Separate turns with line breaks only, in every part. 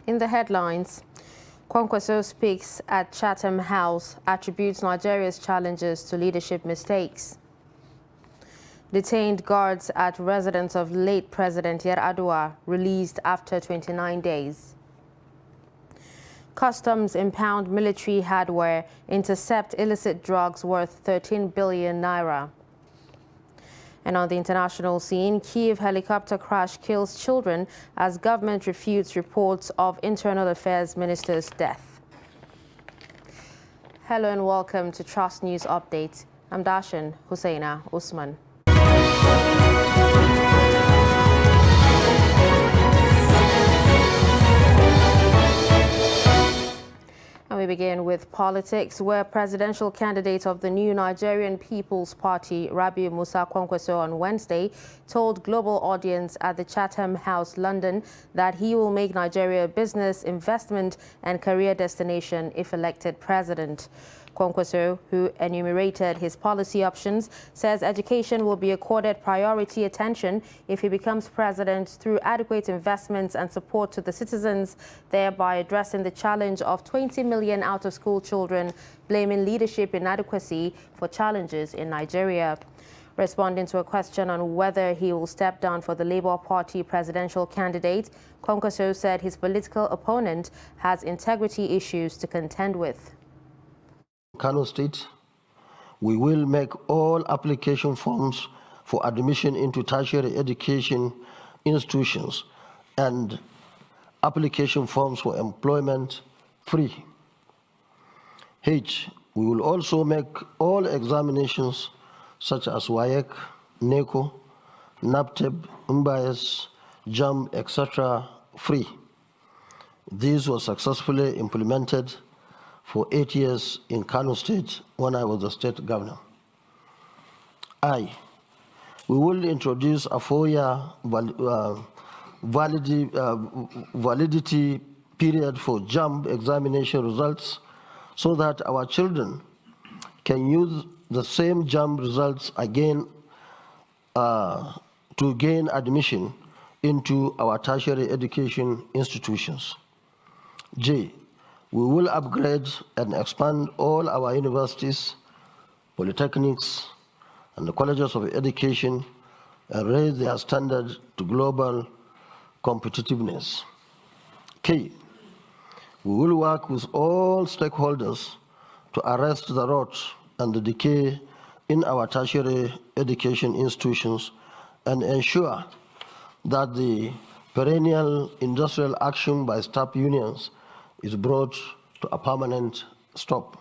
In the headlines, Kwankwaso speaks at Chatham House, attributes Nigeria's challenges to leadership mistakes. Detained guards at residence of late President Yar'Adua released after 29 days. Customs impound military hardware, intercept illicit drugs worth 13 billion naira. And on the international scene, Kyiv helicopter crash kills children as government refutes reports of Internal Affairs Minister's death. Hello and welcome to Trust News Update. I'm Dashan Hussaina Usman. And we begin with politics, where presidential candidate of the new Nigerian People's Party, Rabiu Musa Kwankwaso, on Wednesday told global audience at the Chatham House, London, that he will make Nigeria a business, investment and career destination if elected president. Kwankwaso, who enumerated his policy options, says education will be accorded priority attention if he becomes president through adequate investments and support to the citizens, thereby addressing the challenge of 20 million out-of-school children, blaming leadership inadequacy for challenges in Nigeria. Responding to a question on whether he will step down for the Labour Party presidential candidate, Kwankwaso said his political opponent has integrity issues to contend with.
Kano State, we will make all application forms for admission into tertiary education institutions and application forms for employment free. H, we will also make all examinations such as WAEC, NECO, NAPTEB, MBAS, JAM, etc. free. These were successfully implemented for 8 years in Kano State when I was the state governor. We will introduce a 4-year validity period for JAMB examination results so that our children can use the same JAMB results again to gain admission into our tertiary education institutions. J, we will upgrade and expand all our universities, polytechnics, and the colleges of education and raise their standard to global competitiveness. K, we will work with all stakeholders to arrest the rot and the decay in our tertiary education institutions and ensure that the perennial industrial action by staff unions is brought to a permanent stop.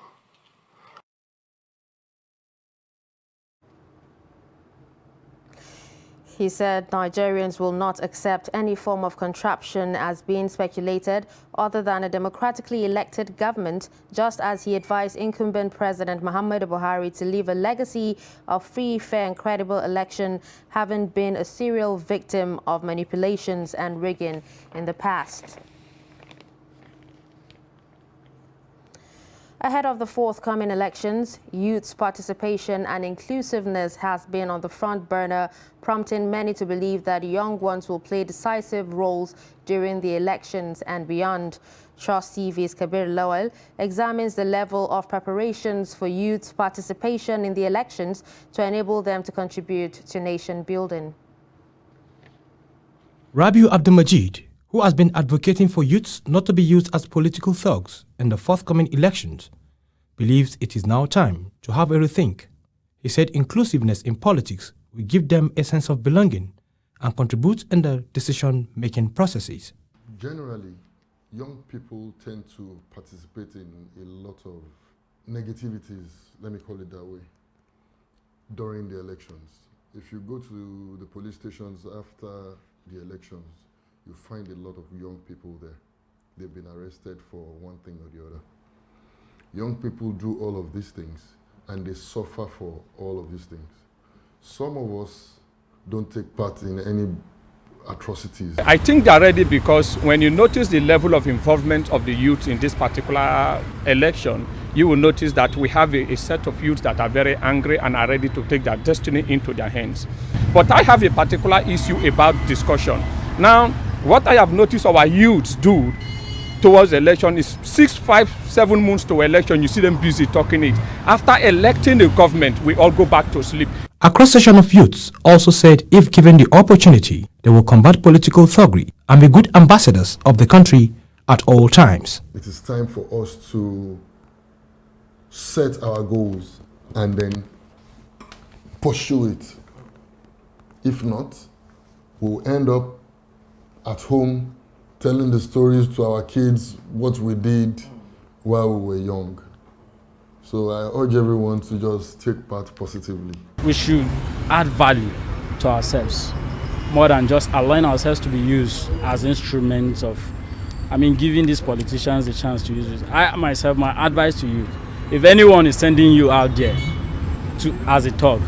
He said Nigerians will not accept any form of contraption as being speculated other than a democratically elected government, just as he advised incumbent President Muhammadu Buhari to leave a legacy of free, fair and credible election, having been a serial victim of manipulations and rigging in the past. Ahead of the forthcoming elections, youth's participation and inclusiveness has been on the front burner, prompting many to believe that young ones will play decisive roles during the elections and beyond. Trust TV's Kabir Lawal examines the level of preparations for youth's participation in the elections to enable them to contribute to nation building.
Rabiu Abdul-Majid, who has been advocating for youths not to be used as political thugs in the forthcoming elections, believes it is now time to have a rethink. He said inclusiveness in politics will give them a sense of belonging and contribute in the decision-making processes.
Generally, young people tend to participate in a lot of negativities, let me call it that way, during the elections. If you go to the police stations after the elections, you find a lot of young people there. They've been arrested for one thing or the other. Young people do all of these things and they suffer for all of these things. Some of us don't take part in any atrocities.
I think they're ready because when you notice the level of involvement of the youth in this particular election, you will notice that we have a set of youth that are very angry and are ready to take their destiny into their hands. But I have a particular issue about discussion. Now, what I have noticed our youths do towards election is 6, 5, 7 months to election. You see them busy talking it. After electing the government, we all go back to sleep.
A cross-section of youths also said if given the opportunity, they will combat political thuggery and be good ambassadors of the country at all times.
It is time for us to set our goals and then pursue it. If not, we'll end up at home telling the stories to our kids what we did while we were young. So I urge everyone to just take part positively.
We should add value to ourselves more than just allowing ourselves to be used as instruments of, giving these politicians the chance to use it. I myself, my advice to you, if anyone is sending you out there as a thug,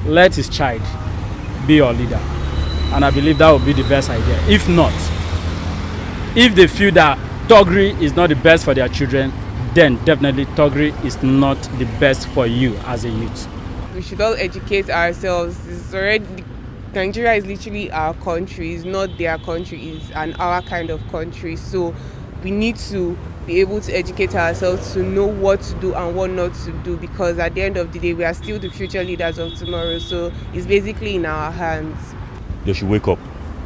let his child be your leader. And I believe that would be the best idea. If not, if they feel that thuggery is not the best for their children, then definitely thuggery is not the best for you as a youth.
We should all educate ourselves. Nigeria is literally our country, it's not their country, it's our kind of country. So we need to be able to educate ourselves to know what to do and what not to do, because at the end of the day, we are still the future leaders of tomorrow. So it's basically in our hands.
They should wake up.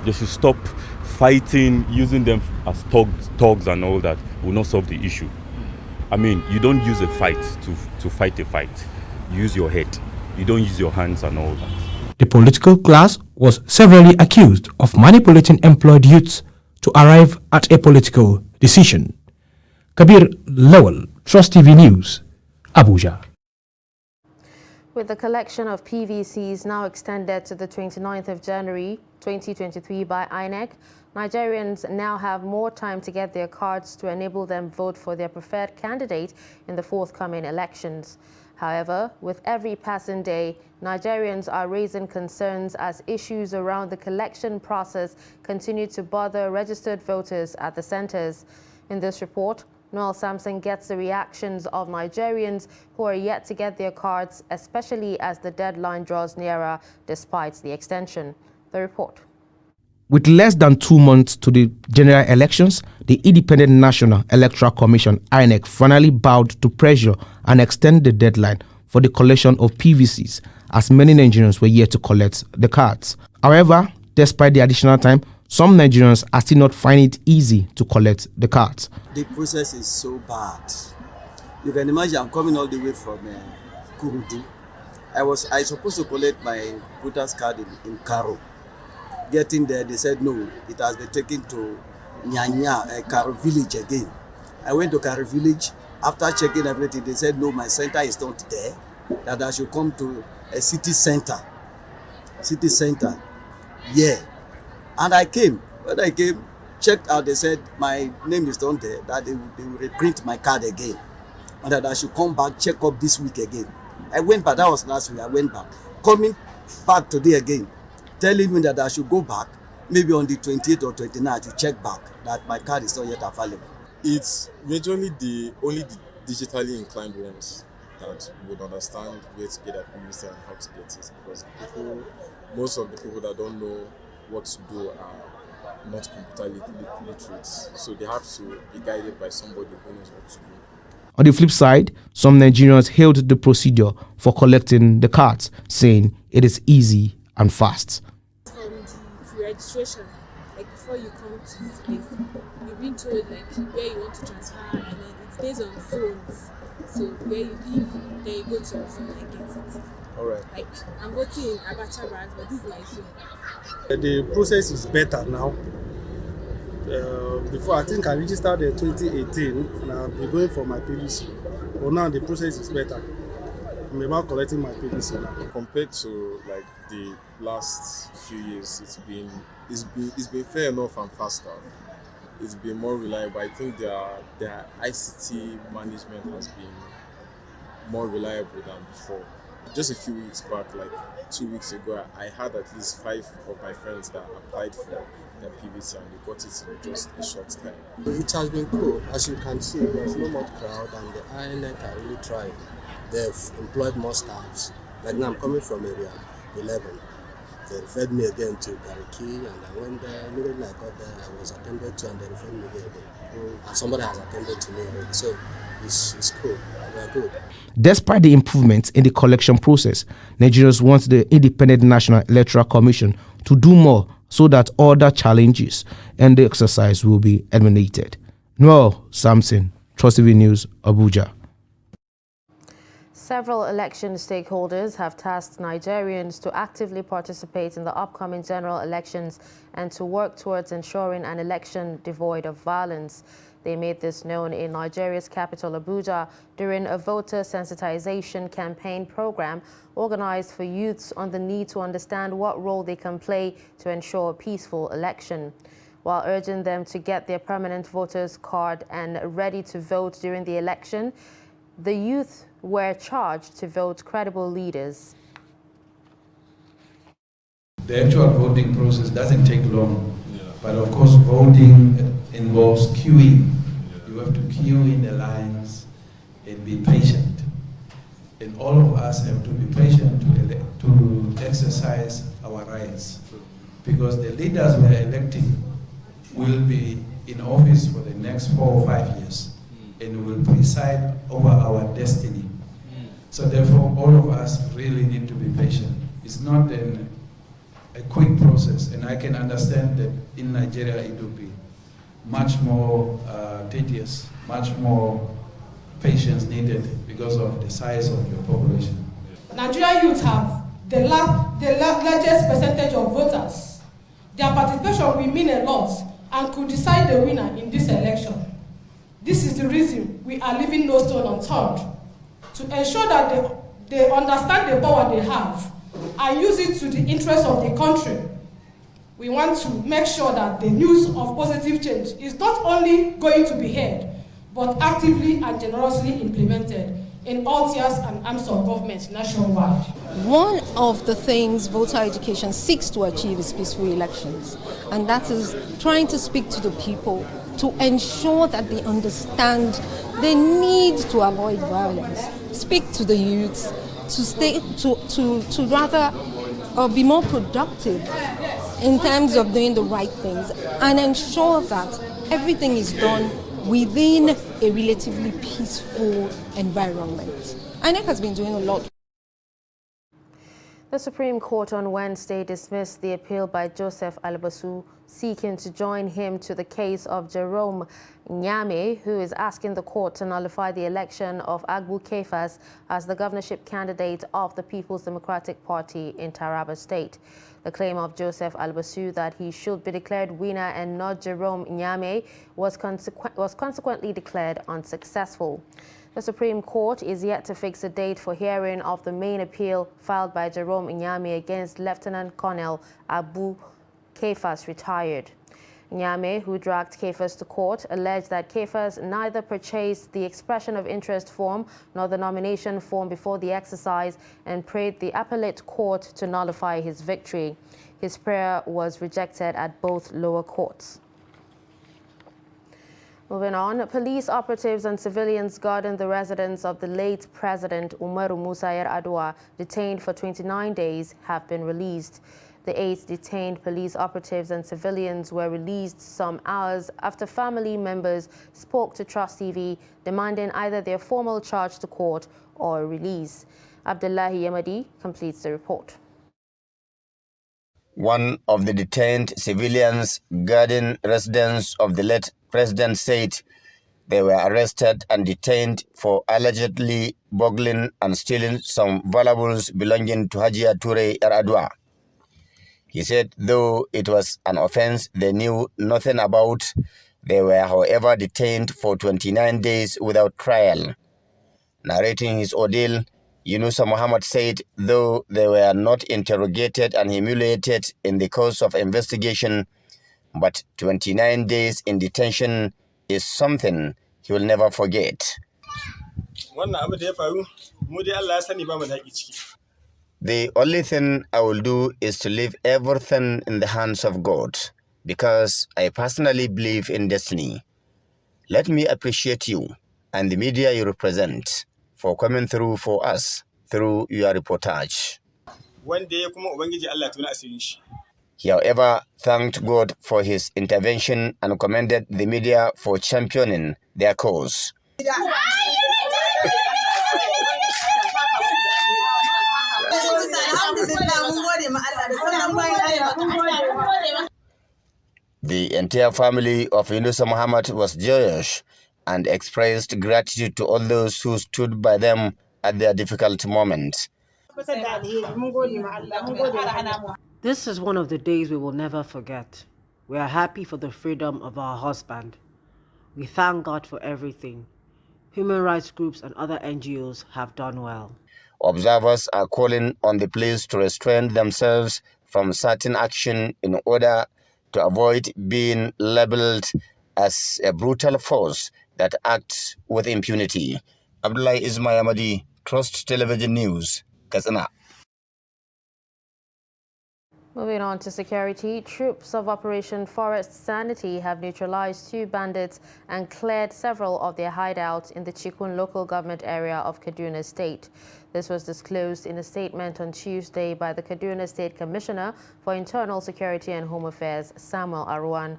They should stop fighting, using them as thugs and all that will not solve the issue. You don't use a fight to fight a fight. You use your head. You don't use your hands and all that.
The political class was severally accused of manipulating employed youths to arrive at a political decision. Kabir Lawal, Trust TV News, Abuja.
With the collection of PVCs now extended to the 29th of January 2023 by INEC, Nigerians now have more time to get their cards to enable them vote for their preferred candidate in the forthcoming elections. However, with every passing day, Nigerians are raising concerns as issues around the collection process continue to bother registered voters at the centers. In this report, Noel Samson gets the reactions of Nigerians who are yet to get their cards, especially as the deadline draws nearer despite the extension. The report.
With less than 2 months to the general elections, the Independent National Electoral Commission, INEC, finally bowed to pressure and extended the deadline for the collection of PVCs, as many Nigerians were yet to collect the cards. However, despite the additional time, some Nigerians are still not finding it easy to collect the cards.
The process is so bad. You can imagine I'm coming all the way from Kurudu. I supposed to collect my voter's card in Karo. Getting there, they said no, it has been taken to Nyanya, Karo village again. I went to Karo village. After checking everything, they said no, my center is not there, that I should come to a city center. Yeah. And I came. When I came, checked out, they said my name is not there, that they will reprint my card again. And that I should come back, check up this week again. I went back, that was last week, I went back. Coming back today again, telling me that I should go back, maybe on the 28th or 29th, to check back that my card is not yet available.
It's majorly only the digitally inclined ones that would understand where to get that PVC and how to get it, because most of the people that don't know what to do are not computer literate, so they have to be guided by somebody who knows what to do.
On the flip side, some Nigerians hailed the procedure for collecting the cards, saying it is easy and fast.
From the registration, before you come to this place, you've been told where you want to transfer, and then it's based on phones. So where you live, then you go to your phone and get it.
Alright.
I'm voting in Abacha branch, but this is my phone.
The process is better now. Before, I think I registered in 2018 and I've been going for my PVC. But now the process is better. I'm about collecting my PVC now.
Compared to the last few years, it's been fair enough and faster. It's been more reliable. I think their ICT management has been more reliable than before. Just a few weeks back, 2 weeks ago, I had at least 5 of my friends that applied for their PVC and they got it in just a short time.
It has been cool. As you can see, there's no much crowd and the INEC are really trying. They've employed more staffs. Now I'm coming from area 11. they referred me again to Gariki, and I went there. Immediately I got there, I was attended to, and they referred me here again. And somebody has attended to me already, so it's cool. We're good.
Despite the improvements in the collection process, Nigerians want the Independent National Electoral Commission to do more so that other challenges and the exercise will be eliminated. Noel Samson, Trust TV News, Abuja.
Several election stakeholders have tasked Nigerians to actively participate in the upcoming general elections and to work towards ensuring an election devoid of violence. They made this known in Nigeria's capital, Abuja, during a voter sensitization campaign program organized for youths on the need to understand what role they can play to ensure a peaceful election. While urging them to get their permanent voters card and ready to vote during the election, the youth were charged to vote credible leaders.
The actual voting process doesn't take long, but of course voting involves queuing. You have to queue in the lines and be patient. And all of us have to be patient to exercise our rights, because the leaders we are electing will be in office for the next 4 or 5 years and will preside over our destiny. So therefore, all of us really need to be patient. It's not a quick process, and I can understand that in Nigeria it will be much more tedious, much more patience needed because of the size of your population.
Nigerian youth have the largest percentage of voters. Their participation will mean a lot and could decide the winner in this election. This is the reason we are leaving no stone unturned to ensure that they understand the power they have and use it to the interest of the country. We want to make sure that the news of positive change is not only going to be heard, but actively and generously implemented in all tiers and arms of government nationwide.
One of the things voter education seeks to achieve is peaceful elections, and that is trying to speak to the people to ensure that they understand the need to avoid violence, speak to the youths, to rather be more productive in terms of doing the right things and ensure that everything is done within a relatively peaceful environment. INEC has been doing a lot.
The Supreme Court on Wednesday dismissed the appeal by Joseph Albasu seeking to join him to the case of Jerome Nyame, who is asking the court to nullify the election of Agbu Kefas as the governorship candidate of the People's Democratic Party in Taraba State. The claim of Joseph Albasu that he should be declared winner and not Jerome Nyame was consequently declared unsuccessful. The Supreme Court is yet to fix a date for hearing of the main appeal filed by Jerome Nyame against Lieutenant Colonel Agbu Kefas, retired. Nyame, who dragged Kefas to court, alleged that Kefas neither purchased the expression of interest form nor the nomination form before the exercise and prayed the appellate court to nullify his victory. His prayer was rejected at both lower courts. Moving on, police operatives and civilians guarding the residence of the late President Umaru Musa Yar'Adua, detained for 29 days, have been released. The 8 detained police operatives and civilians were released some hours after family members spoke to Trust TV, demanding either their formal charge to court or release. Abdullahi Yamadi completes the report.
One of the detained civilians guarding residence of the late president said they were arrested and detained for allegedly burgling and stealing some valuables belonging to Hajia Toure Yar'Adua. He said though it was an offense they knew nothing about, they were however detained for 29 days without trial. Narrating his ordeal, Yunusa Muhammad said though they were not interrogated and humiliated in the course of investigation, but 29 days in detention is something he will never forget. The only thing I will do is to leave everything in the hands of God, because I personally believe in destiny. Let me appreciate you and the media you represent for coming through for us through your reportage.
wanda ya kuma ubangiji Allah tuna asirin shi.
He, however, thanked God for his intervention and commended the media for championing their cause. The entire family of Yunusa Muhammad was joyous and expressed gratitude to all those who stood by them at their difficult moments.
This is one of the days we will never forget. We are happy for the freedom of our husband. We thank God for everything. Human rights groups and other NGOs have done well.
Observers are calling on the police to restrain themselves from certain action in order to avoid being labeled as a brutal force that acts with impunity. Abdullah Ismail, Trust Television News, Katsina.
Moving on to security, troops of Operation Forest Sanity have neutralized 2 bandits and cleared several of their hideouts in the Chikun local government area of Kaduna State. This was disclosed in a statement on Tuesday by the Kaduna State Commissioner for Internal Security and Home Affairs, Samuel Arwan.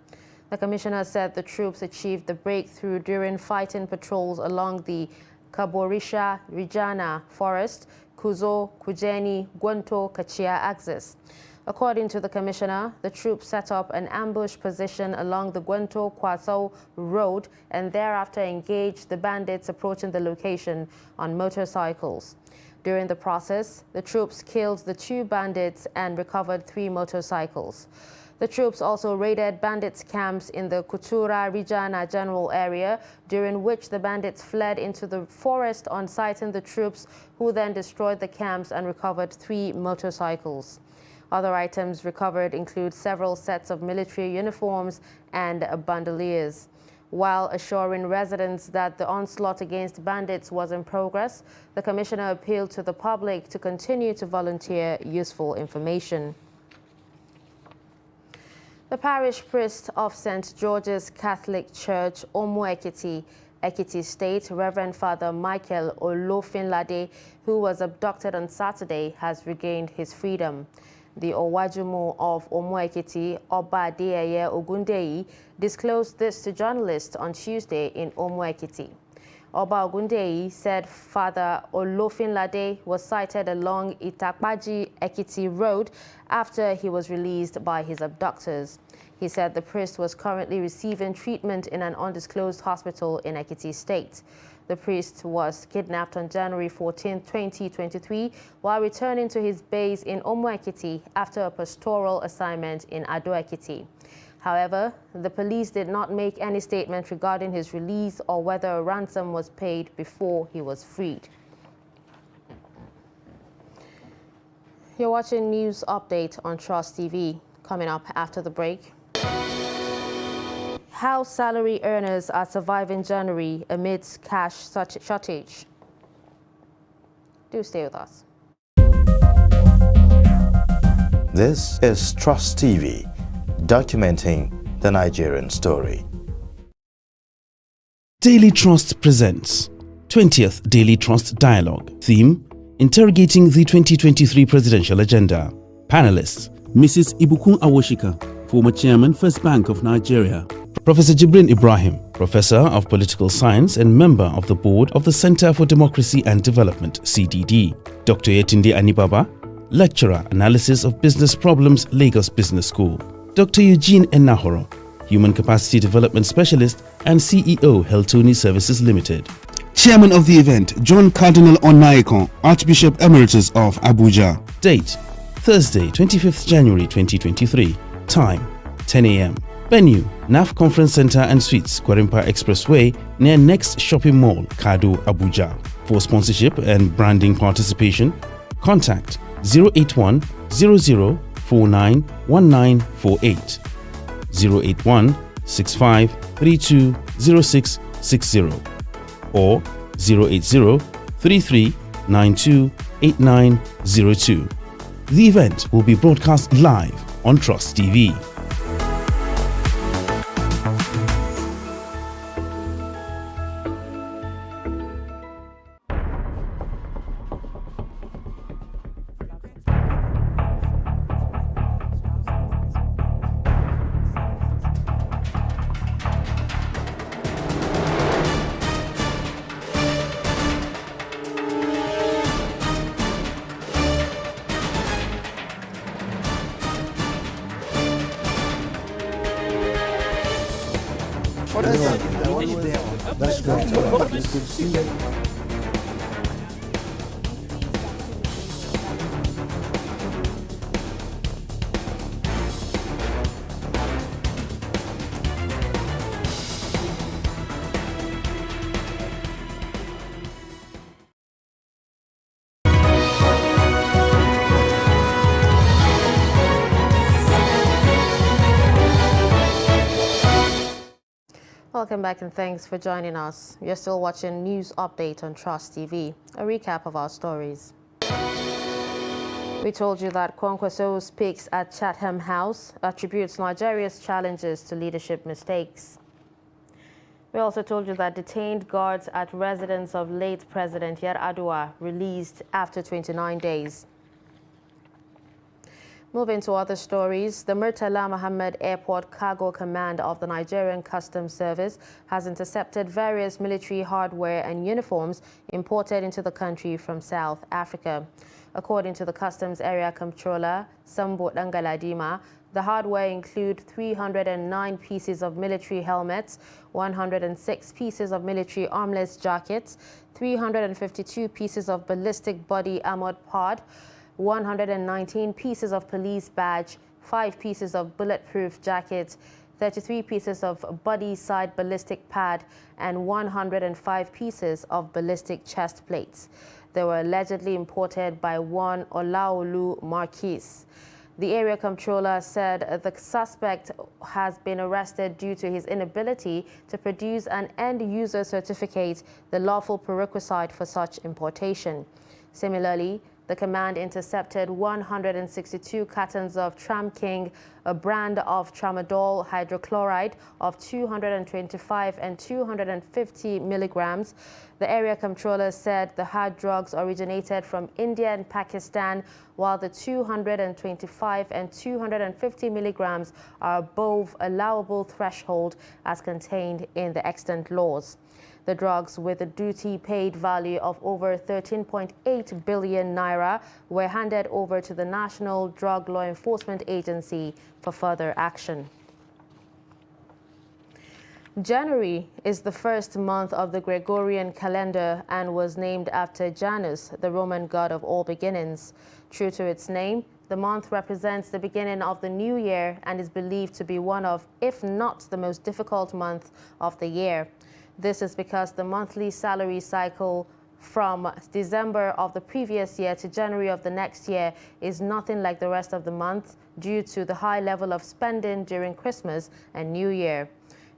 The commissioner said the troops achieved the breakthrough during fighting patrols along the Kaborisha Rijana Forest, Kuzo, Kujeni, Gwanto, Kachia axis. According to the commissioner, the troops set up an ambush position along the Gwento-Kwaso road and thereafter engaged the bandits approaching the location on motorcycles. During the process, the troops killed the 2 bandits and recovered 3 motorcycles. The troops also raided bandits' camps in the Kutura Rijana general area, during which the bandits fled into the forest on sighting the troops, who then destroyed the camps and recovered 3 motorcycles. Other items recovered include several sets of military uniforms and bandoliers. While assuring residents that the onslaught against bandits was in progress, the commissioner appealed to the public to continue to volunteer useful information. The parish priest of St. George's Catholic Church, Omu Ekiti, Ekiti State, Reverend Father Michael Olofinlade, who was abducted on Saturday, has regained his freedom. The Owajumo of Omu Ekiti, Oba Adeyeye Ogundeyi, disclosed this to journalists on Tuesday in Omu Ekiti. Oba Ogundeyi said Father Olofinlade was sighted along Itakpaji Ekiti Road after he was released by his abductors. He said the priest was currently receiving treatment in an undisclosed hospital in Ekiti State. The priest was kidnapped on January 14, 2023, while returning to his base in Omu Ekiti after a pastoral assignment in Ado Ekiti. However, the police did not make any statement regarding his release or whether a ransom was paid before he was freed. You're watching News Update on Trust TV. Coming up after the break. How salary earners are surviving January amidst cash shortage. Do stay with us.
This is Trust TV, documenting the Nigerian story.
Daily Trust presents 20th Daily Trust Dialogue. Theme: Interrogating the 2023 Presidential Agenda. Panelists:
Mrs. Ibukun Awoshika, former Chairman, First Bank of Nigeria.
Professor Jibrin Ibrahim, Professor of Political Science and member of the Board of the Center for Democracy and Development, CDD. Dr. Yetunde Anibaba, Lecturer, Analysis of Business Problems, Lagos Business School. Dr. Eugene Enahoro, Human Capacity Development Specialist and CEO, Heltoni Services Limited.
Chairman of the event, John Cardinal Onaikon, Archbishop Emeritus of Abuja.
Date: Thursday, 25th January 2023. Time: 10 a.m. Venue: NAF Conference Center and Suites, Gwarimpa Expressway, near Next Shopping Mall, Kado, Abuja. For sponsorship and branding participation, contact 081 00 49 1948, 081 65 32 0660, or 080 33 92 8902. The event will be broadcast live on Trust TV.
That's great. It's good to see you.
Welcome back and thanks for joining us. You're still watching News Update on Trust TV. A recap of our stories. We told you that Kwankwaso speaks at Chatham House, attributes Nigeria's challenges to leadership mistakes. We also told you that detained guards at residence of late President Yar'Adua released after 29 days. Moving to other stories, the Murtala Mohammed Airport Cargo Command of the Nigerian Customs Service has intercepted various military hardware and uniforms imported into the country from South Africa. According to the Customs Area Comptroller, Sambo Dangaladima, the hardware include 309 pieces of military helmets, 106 pieces of military armless jackets, 352 pieces of ballistic body armored pod, 119 pieces of police badge, 5 pieces of bulletproof jackets, 33 pieces of body side ballistic pad, and 105 pieces of ballistic chest plates. They were allegedly imported by one Olaolu Marquis. The area comptroller said the suspect has been arrested due to his inability to produce an end-user certificate, the lawful prerequisite for such importation. Similarly, the command intercepted 162 cartons of Tramking, a brand of tramadol hydrochloride of 225 and 250 milligrams. The area comptroller said the hard drugs originated from India and Pakistan, while the 225 and 250 milligrams are above allowable threshold as contained in the extant laws. The drugs, with a duty-paid value of over 13.8 billion naira, were handed over to the National Drug Law Enforcement Agency for further action. January is the first month of the Gregorian calendar and was named after Janus, the Roman god of all beginnings. True to its name, the month represents the beginning of the new year and is believed to be one of, if not the most difficult month of the year. This is because the monthly salary cycle from December of the previous year to January of the next year is nothing like the rest of the month due to the high level of spending during Christmas and New Year.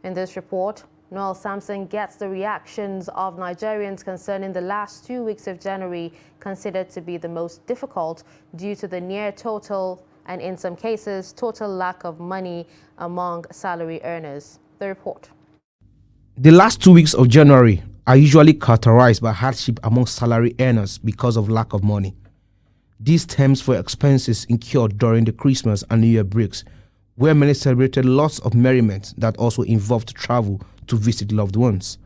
In this report, Noel Sampson gets the reactions of Nigerians concerning the last 2 weeks of January, considered to be the most difficult due to the near total and in some cases total lack of money among salary earners. The report.
The last 2 weeks of January are usually characterized by hardship among salary earners because of lack of money. This stems from expenses incurred during the Christmas and New Year breaks, where many celebrated lots of merriment that also involved travel to visit loved ones.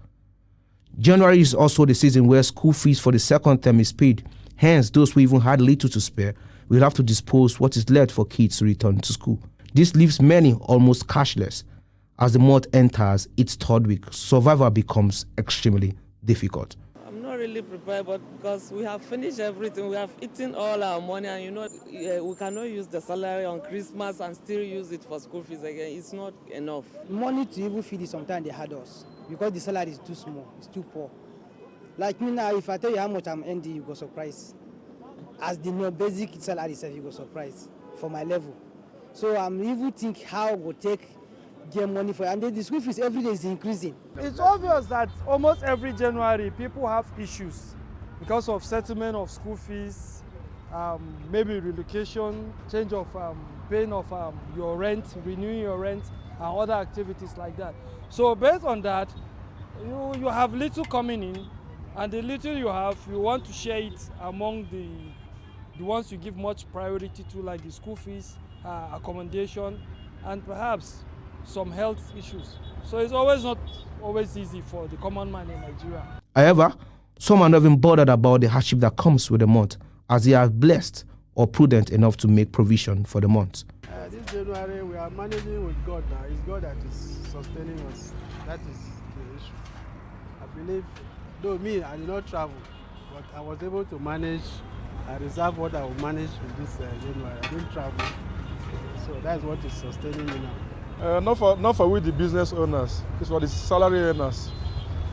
January is also the season where school fees for the second term is paid. Hence, those who even had little to spare will have to dispose what is left for kids to return to school. This leaves many almost cashless. As the month enters its third week, survival becomes extremely difficult.
I'm not really prepared, but because we have finished everything, we have eaten all our money, and we cannot use the salary on Christmas and still use it for school fees again. It's not enough.
Money to even feed it, sometimes they had us because the salary is too small, it's too poor. Like me now, if I tell you how much I'm earning, you go surprised. As the basic salary itself, you go surprised for my level. So I'm even think how we take get money for it. And then the school fees every day is increasing.
It's obvious that almost every January people have issues because of settlement of school fees, maybe relocation, change of paying of your rent, renewing your rent, and other activities like that. So based on that, you have little coming in, and the little you have, you want to share it among the ones you give much priority to, like the school fees, accommodation, and perhaps some health issues. So it's not always easy for the common man in Nigeria.
However, some are not even bothered about the hardship that comes with the month, as they are blessed or prudent enough to make provision for the month.
This January we are managing with God now. It's God that is sustaining us. That is the issue. I believe, though me, I did not travel, but I was able to manage. I reserve what I will manage in this January. I didn't travel, so that's what is sustaining me now.
Not for we the business owners. It's for the salary earners.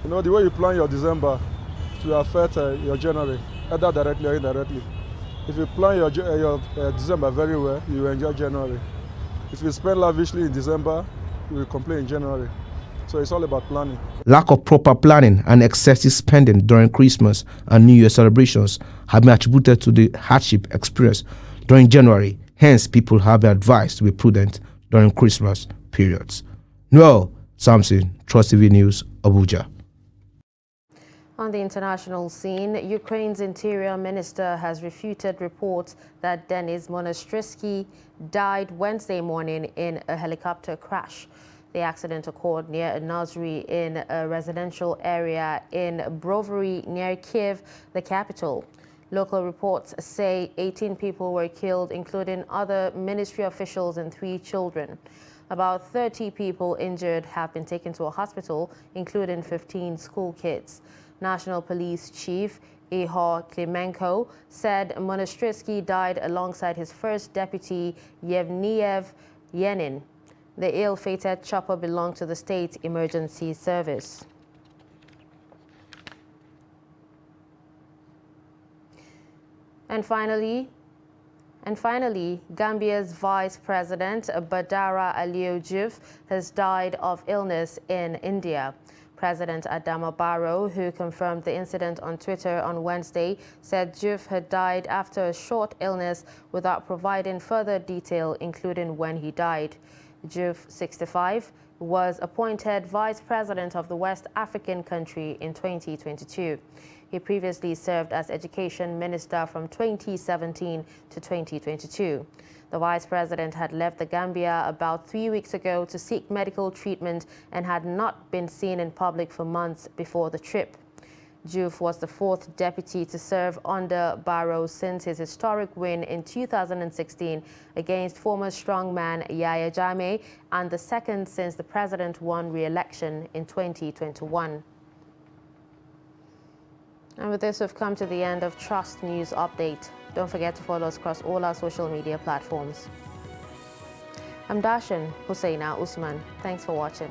You know, the way you plan your December to affect your January, either directly or indirectly. If you plan your December very well, you will enjoy January. If you spend lavishly in December, you will complain in January. So it's all about planning.
Lack of proper planning and excessive spending during Christmas and New Year celebrations have been attributed to the hardship experienced during January. Hence, people have been advised to be prudent during Christmas periods. Noel Samson, Trust TV News, Abuja.
On the international scene, Ukraine's interior minister has refuted reports that Denis Monastyrski died Wednesday morning in a helicopter crash. The accident occurred near a nursery in a residential area in Brovary near Kiev, the capital. Local reports say 18 people were killed, including other ministry officials and 3 children. About 30 people injured have been taken to a hospital, including 15 school kids. National Police Chief Ihor Klimenko said Monastyrski died alongside his first deputy, Yevniev Yenin. The ill-fated chopper belonged to the state emergency service. And finally, Gambia's Vice President Badara Alieu Diouf has died of illness in India. President Adama Barrow, who confirmed the incident on Twitter on Wednesday, said Diouf had died after a short illness without providing further detail, including when he died. Diouf, 65, was appointed Vice President of the West African country in 2022. He previously served as Education Minister from 2017 to 2022. The Vice President had left the Gambia about 3 weeks ago to seek medical treatment and had not been seen in public for months before the trip. Diouf was the 4th deputy to serve under Barrow since his historic win in 2016 against former strongman Yahya Jammeh, and the 2nd since the president won re-election in 2021. And with this, we've come to the end of Trust News Update. Don't forget to follow us across all our social media platforms. I'm Darshan Hussaina Usman. Thanks for watching.